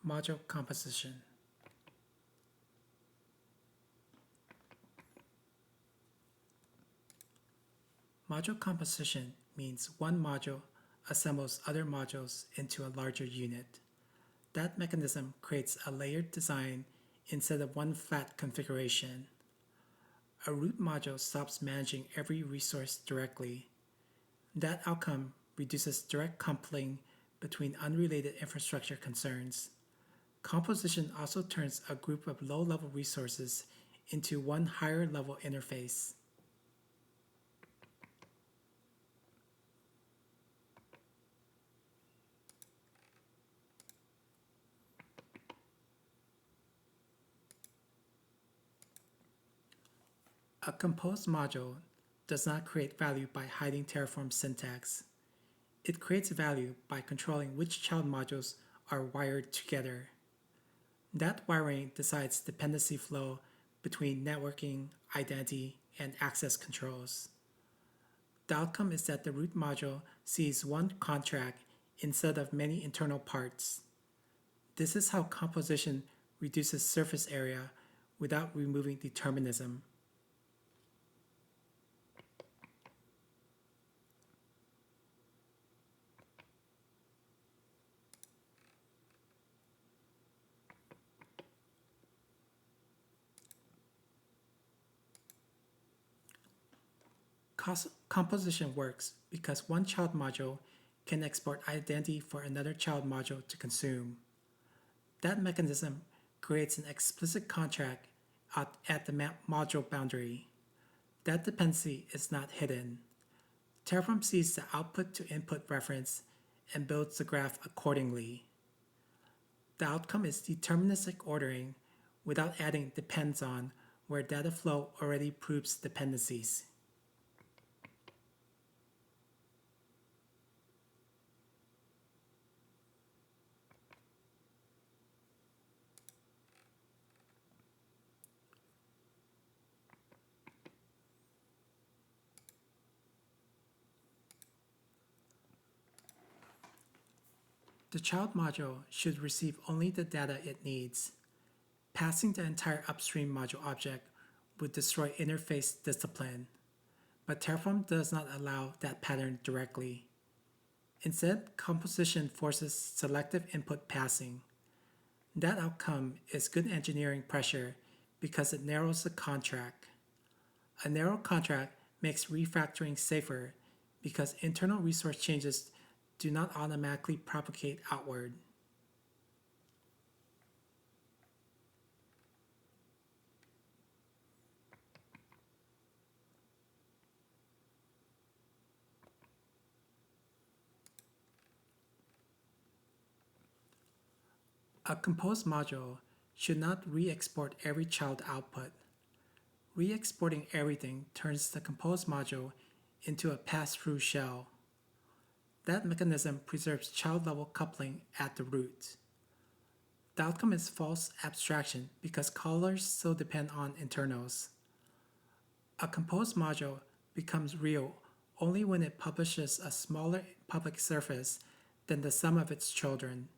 Module composition. Module composition means one module assembles other modules into a larger unit. That mechanism creates a layered design instead of one flat configuration. A root module stops managing every resource directly. That outcome reduces direct coupling between unrelated infrastructure concerns. Composition also turns a group of low-level resources into one higher-level interface. A composed module does not create value by hiding Terraform syntax. It creates value by controlling which child modules are wired together. That wiring decides dependency flow between networking, identity, and access controls. The outcome is that the root module sees one contract instead of many internal parts. This is how composition reduces surface area without removing determinism. Composition works because one child module can export identity for another child module to consume. That mechanism creates an explicit contract at the module boundary. That dependency is not hidden. Terraform sees the output to input reference and builds the graph accordingly. The outcome is deterministic ordering without adding depends on where data flow already proves dependencies. The child module should receive only the data it needs. Passing the entire upstream module object would destroy interface discipline, but Terraform does not allow that pattern directly. Instead, composition forces selective input passing. That outcome is good engineering pressure because it narrows the contract. A narrow contract makes refactoring safer because internal resource changes do not automatically propagate outward. A composed module should not re-export every child output. Re-exporting everything turns the composed module into a pass-through shell. That mechanism preserves child-level coupling at the root. The outcome is false abstraction because callers still depend on internals. A composed module becomes real only when it publishes a smaller public surface than the sum of its children.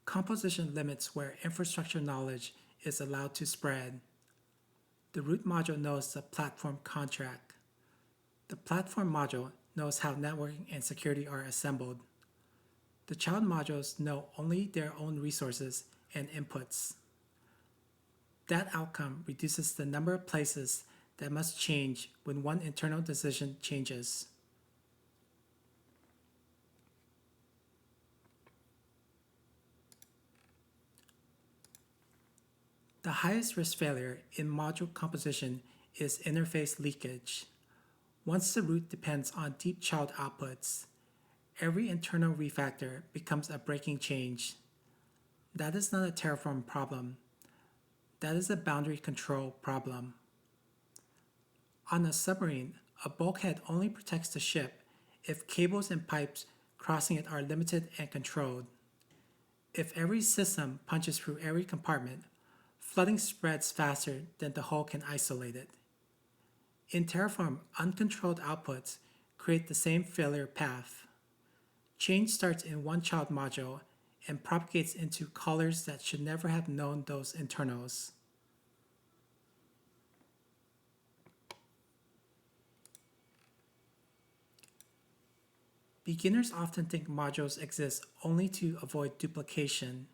Composition limits where infrastructure knowledge is allowed to spread. The root module knows the platform contract. The platform module knows how networking and security are assembled. The child modules know only their own resources and inputs. That outcome reduces the number of places that must change when one internal decision changes. The highest risk failure in module composition is interface leakage. Once the root depends on deep child outputs, every internal refactor becomes a breaking change. That is not a Terraform problem. That is a boundary control problem. On a submarine, a bulkhead only protects the ship if cables and pipes crossing it are limited and controlled. If every system punches through every compartment, flooding spreads faster than the hull can isolate it. In Terraform, uncontrolled outputs create the same failure path. Change starts in one child module and propagates into callers that should never have known those internals. Beginners often think modules exist only to avoid duplication.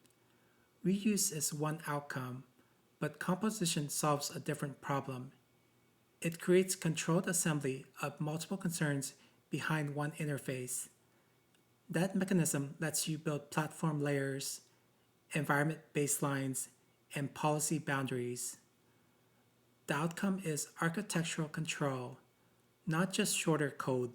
Reuse is one outcome, but composition solves a different problem. It creates controlled assembly of multiple concerns behind one interface. That mechanism lets you build platform layers, environment baselines, and policy boundaries. The outcome is architectural control, not just shorter code.